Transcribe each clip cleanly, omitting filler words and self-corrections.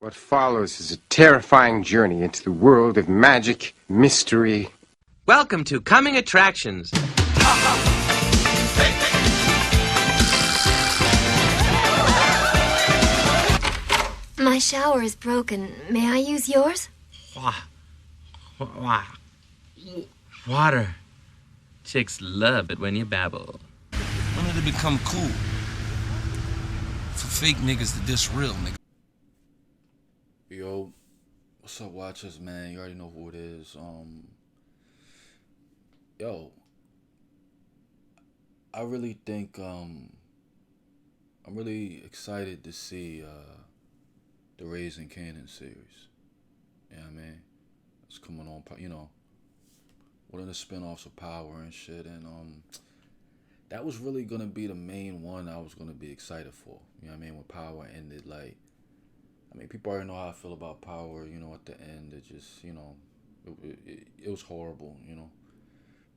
What follows is a terrifying journey into the world of magic, mystery. Welcome to Coming Attractions. My shower is broken. May I use yours? Water. Chicks love it when you babble. When did it become cool for fake niggas to diss real niggas? Yo, what's up, watchers, man? You already know who it is. I really think I'm really excited to see the Raising Kanan series. You know what I mean? It's coming on, one of the spinoffs of Power and shit, and that was really gonna be the main one I was gonna be excited for. You know what I mean? When Power ended, people already know how I feel about Power. At the end, it just, it was horrible. It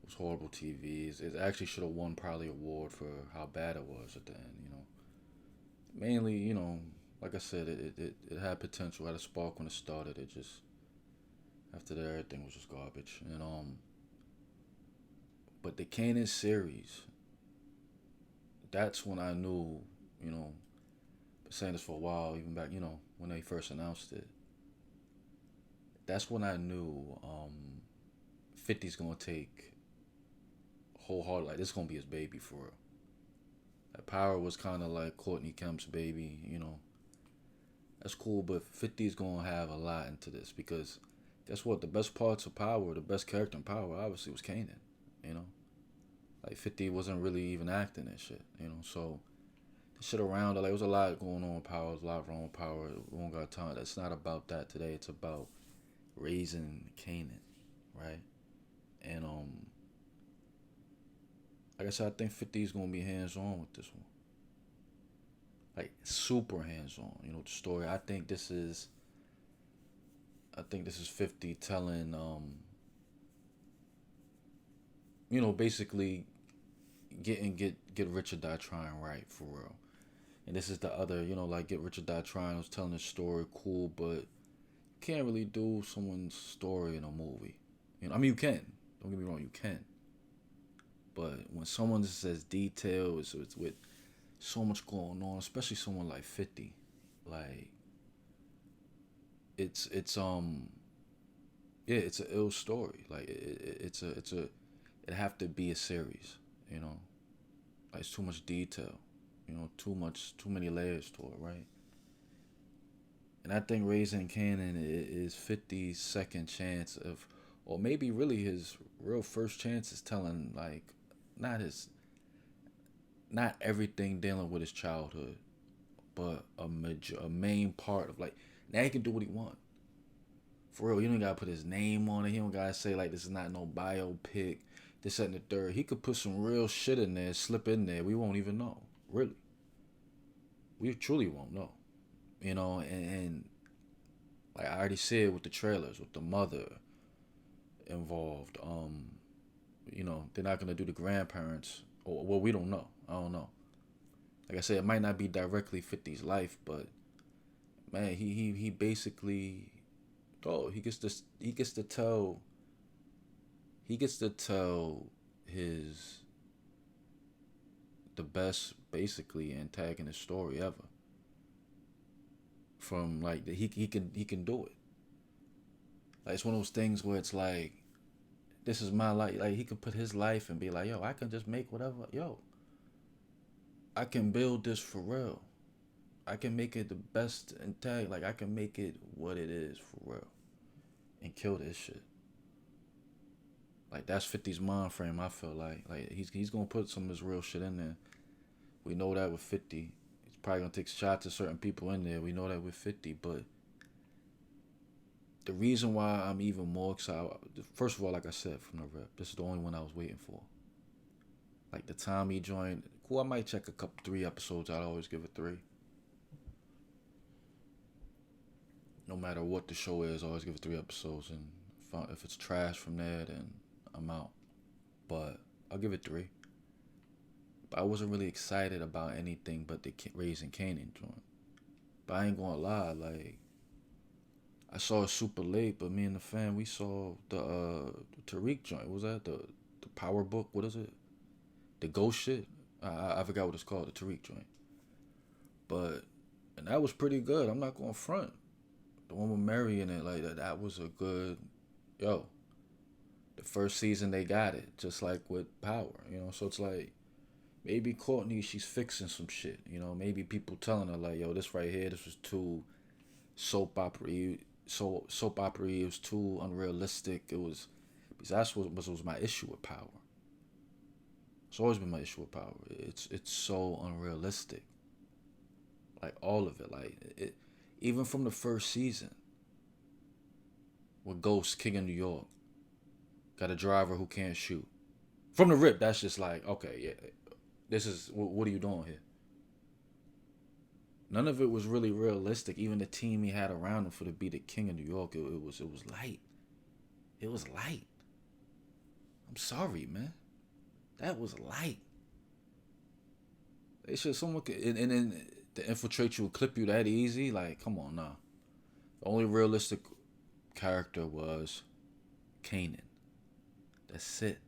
was horrible TV. It actually should have won probably an award for how bad it was at the end. Mainly, like I said, it had potential, had a spark when it started. It just, after that, everything was just garbage. And but the Kanan series, that's when I knew, been saying this for a while, even back, when they first announced it. That's when I knew 50's gonna take wholehearted, like this is gonna be his baby for real. That Power was kind of like Courtney Kemp's baby, That's cool, but 50's gonna have a lot into this because guess what? The best parts of Power, the best character in Power, obviously was Kanan. Like 50 wasn't really even acting and shit. So the shit around it, like, there was a lot going on with Power, there was a lot wrong with Power. We don't got time. That's not about that today. It's about raising Kanan, right? And like I said, I think 50 is gonna be hands on with this one. Like super hands on. The story. I think this is 50 telling basically get rich or die trying, right, for real. And this is the other, like Get Rich or Die Trying was telling this story, cool, but you can't really do someone's story in a movie. You can. Don't get me wrong, you can. But when someone just says detail, it's with so much going on, especially someone like 50, like it's an ill story. Like it have to be a series, Like it's too much detail, too many layers to it, right? And I think Raising Kanan is 50's second chance of, or maybe really his real first chance is telling, like, not everything dealing with his childhood, but a main part of, like, now he can do what he want. For real, he don't gotta put his name on it. He don't gotta say, like, this is not no biopic, this, that, and the third. He could put some real shit in there, slip in there. We won't even know. Really. We truly won't know. And like I already said with the trailers, with the mother involved, they're not gonna do the grandparents. Or, well, we don't know. I don't know. Like I said, it might not be directly 50's life, but man, he basically, he gets to tell the best basically antagonist story ever. From like he can do it. Like it's one of those things where it's like, this is my life. Like he could put his life and be like, yo, I can just make whatever. Yo, I can build this for real. I can make it the best intag. Like I can make it what it is for real, and kill this shit. Like that's 50's mind frame. I feel like he's gonna put some of his real shit in there. We know that with 50. He's probably gonna take shots at certain people in there. We know that with 50, but the reason why I'm even more excited, first of all, like I said from the rep, this is the only one I was waiting for. Like the time he joined, cool, I might check 3 episodes. I'd always give it 3. No matter what the show is, I always give it 3 episodes. And if it's trash from there, then I'm out. But I'll give it 3. But I wasn't really excited about anything but the Raising Kanan joint. But I ain't gonna lie, like, I saw it super late, but me and the fam, we saw the Tariq joint. What was that the Power Book? What is it? The Ghost shit. I forgot what it's called. The Tariq joint. But and that was pretty good. I'm not going front. The one with Mary in it, like that was a good. Yo, the first season they got it, just like with Power. So it's like maybe Courtney, she's fixing some shit. Maybe people telling her like, yo, this right here, this was too soap opera. Soap opera. It was too unrealistic. It was because that's what was my issue with Power. It's always been my issue with Power. It's so unrealistic. Like all of it. Like it, even from the first season with Ghost, King of New York, got a driver who can't shoot. From the rip, that's just like, okay, yeah, this is what are you doing here? None of it was really realistic. Even the team he had around him for to be the King of New York, it was light. It was light. I'm sorry, man. That was light. They should someone could, and then to infiltrate you and clip you that easy. Like, come on now. The only realistic character was Kanan. That's it.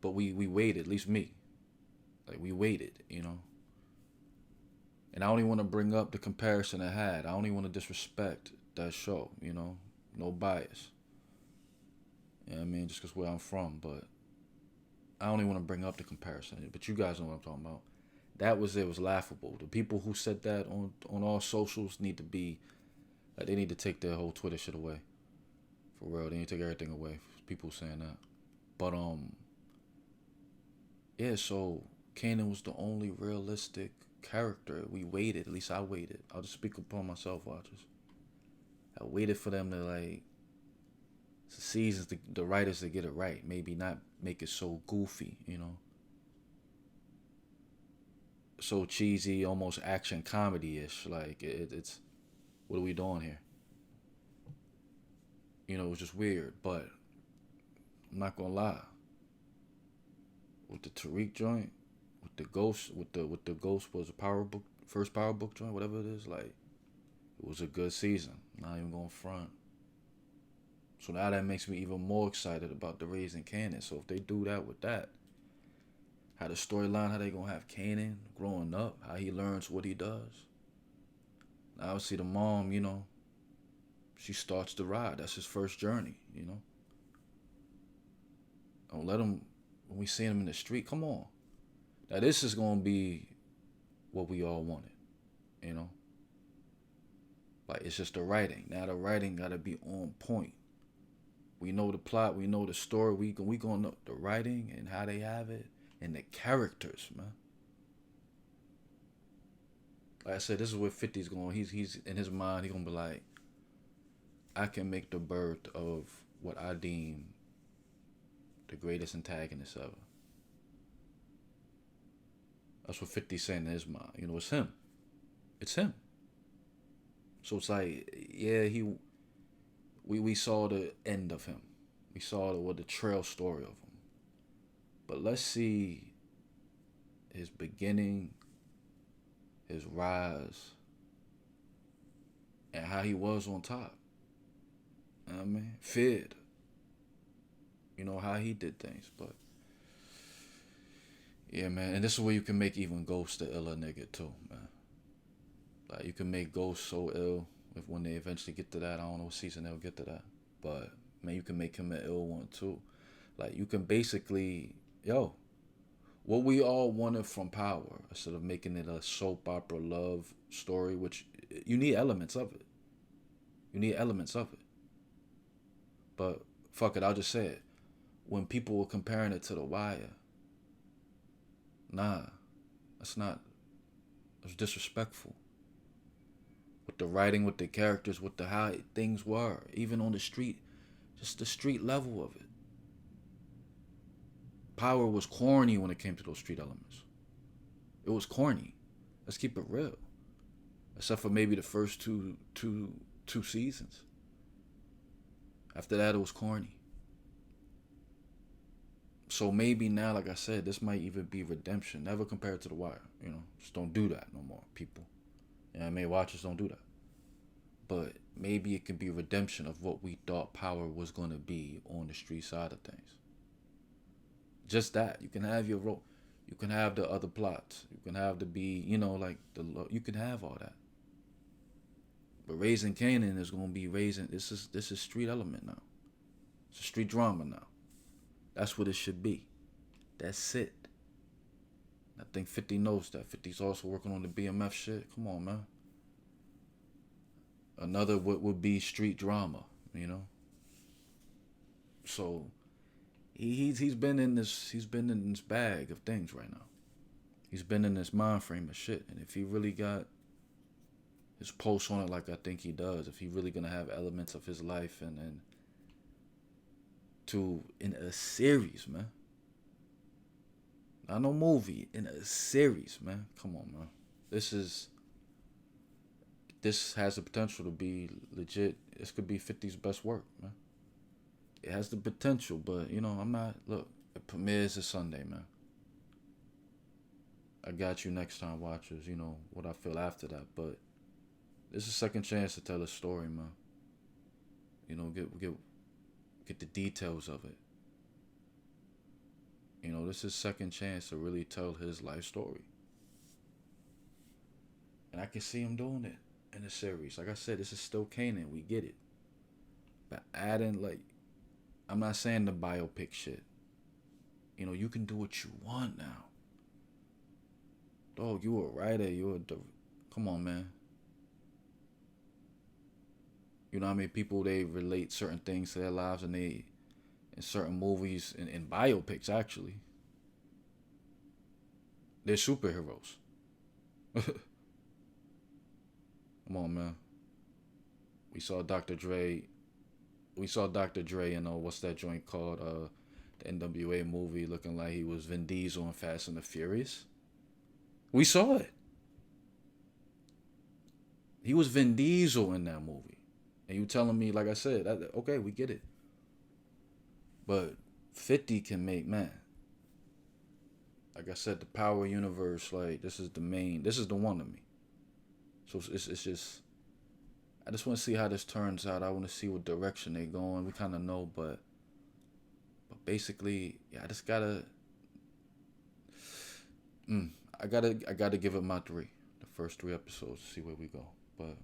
But we waited, at least me. Like we waited, And I don't even want to bring up the comparison I had. I don't even want to disrespect that show, No bias. You know what I mean? Just because where I'm from, but I don't even want to bring up the comparison. But you guys know what I'm talking about. That was it. Was laughable. The people who said that on all socials need to be, like, they need to take their whole Twitter shit away. For real, they need to take everything away. People saying that. But yeah. So Kanan was the only realistic character. We waited. At least I waited. I'll just speak upon myself, watchers. I waited for them to like. The seasons, the writers to get it right. Maybe not make it so goofy, So cheesy, almost action comedy-ish. Like, it's, what are we doing here? It was just weird. But, I'm not gonna lie. With the Tariq joint, with the Ghost, with the Ghost was a first Power Book joint, whatever it is, like, it was a good season. Not even going front. So now that makes me even more excited about the Raising Kanan. So if they do that with that, how the storyline, how they gonna have Kanan growing up, how he learns what he does. Now I see the mom, she starts the ride. That's his first journey, Don't let him, when we see him in the street, come on. Now this is gonna be what we all wanted, Like, it's just the writing. Now the writing gotta be on point. We know the plot, we know the story, we gonna know the writing and how they have it, and the characters, man. Like I said, this is where 50's going. He's in his mind, he gonna be like, I can make the birth of what I deem the greatest antagonist ever. That's what 50's saying in his mind. It's him. It's him. So it's like, yeah, we saw the end of him. We saw the trail story of him. But let's see his beginning, his rise, and how he was on top. You know what I mean? Feared. How he did things. But yeah, man. And this is where you can make even Ghost the iller nigga too, man. Like, you can make Ghost so ill. If when they eventually get to that, I don't know what season they'll get to that. But, man, you can make him an ill one, too. Like, you can basically, what we all wanted from Power, instead of making it a soap opera love story, which you need elements of it. But, fuck it, I'll just say it. When people were comparing it to The Wire, nah, that's disrespectful. With the writing, with the characters, with the how things were, even on the street, just the street level of it. Power was corny when it came to those street elements. It was corny. Let's keep it real. Except for maybe the first two seasons. After that, it was corny. So maybe now, like I said, this might even be redemption. Never compare it to The Wire. Just don't do that no more, people. Watchers don't do that. But maybe it can be redemption of what we thought power was going to be on the street side of things. Just that. You can have your role. You can have the other plots. You can have to be, like you can have all that. But Raising Kanan is going to be raising. This is street element now. It's a street drama now. That's what it should be. That's it. I think 50 knows that. 50's also working on the BMF shit. Come on, man. Another what would be street drama, So he's been in this bag of things right now. He's been in this mind frame of shit. And if he really got his pulse on it like I think he does, if he really gonna have elements of his life and in a series, man. Not no movie, in a series, man. Come on, man. This has the potential to be legit. This could be 50's best work, man. It has the potential, but, I'm not... Look, it premieres this Sunday, man. I got you next time, watchers, what I feel after that. But this is a second chance to tell a story, man. Get the details of it. This is second chance to really tell his life story. And I can see him doing it in the series. Like I said, this is still Kanan. We get it. But adding, I'm not saying the biopic shit. You can do what you want now. Dog, you a writer. Come on, man. You know how many people, they relate certain things to their lives and they... in certain movies, in biopics, actually. They're superheroes. Come on, man. We saw Dr. Dre in, what's that joint called? The NWA movie, looking like he was Vin Diesel in Fast and the Furious. We saw it. He was Vin Diesel in that movie. And you telling me, like I said, okay, we get it. But 50 can make, man. Like I said, the power universe, this is the one to me. So it's just, I just want to see how this turns out. I want to see what direction they going. We kind of know, but basically, yeah, I just gotta, I gotta give it my 3, the first 3 episodes to see where we go. But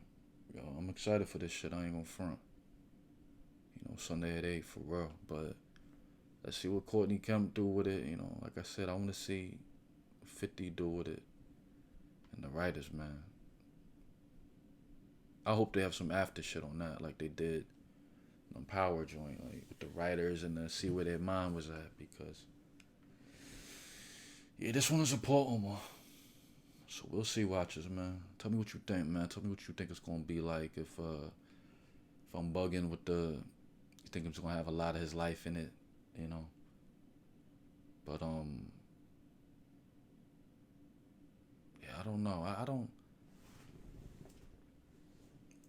I'm excited for this shit. I ain't gonna front. Sunday at 8 for real, but. Let's see what Courtney Kemp do with it. Like I said, I want to see 50 do with it. And the writers, man. I hope they have some after shit on that, like they did on Power Joint, with the writers and see where their mind was at. Because, yeah, this one is important, man. So we'll see, watchers, man. Tell me what you think, man. Tell me what you think it's going to be like if I'm bugging with you think it's going to have a lot of his life in it. But yeah, I don't know. I don't.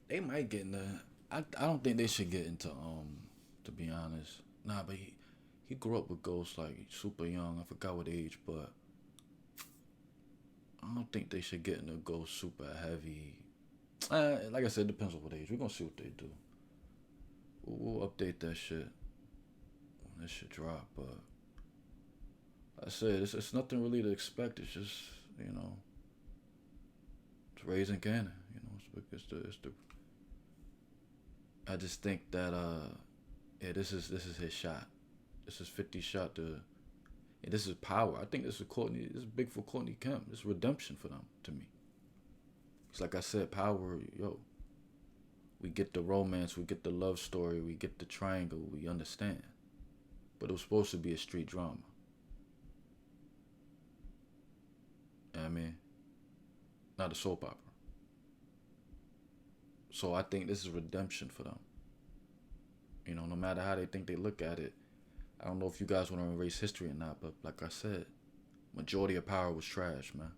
They might get into. I don't think they should get into to be honest. Nah, but he grew up with Ghost super young. I forgot what age, but I don't think they should get into Ghost super heavy. Like I said, it depends on what age. We're gonna see what they do. We'll update that shit. This should drop, but I said it's nothing really to expect. It's just it's Raising Kanan. It's the. I just think that yeah, this is his shot. This is 50's shot to. Yeah, this is power. I think this is big for Courtney Kemp. This is redemption for them to me. It's like I said, power. We get the romance, we get the love story, we get the triangle. We understand. But it was supposed to be a street drama. You know what I mean? Not a soap opera. So I think this is redemption for them. No matter how they think they look at it. I don't know if you guys want to erase history or not, but like I said, majority of Power was trash, man.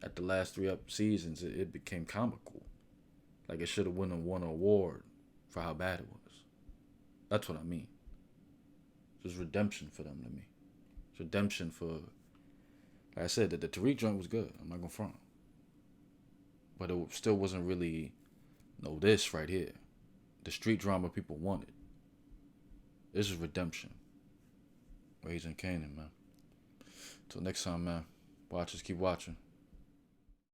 At the last 3 seasons, it became comical. Like it should have won an award for how bad it was. That's what I mean. It's redemption for them to me. It's redemption for, like I said, the Tariq joint was good. I'm not gonna front. But it still wasn't really No, this right here. The street drama people wanted. This is redemption. Raising Kanan, man. Till next time, man. Watchers, keep watching.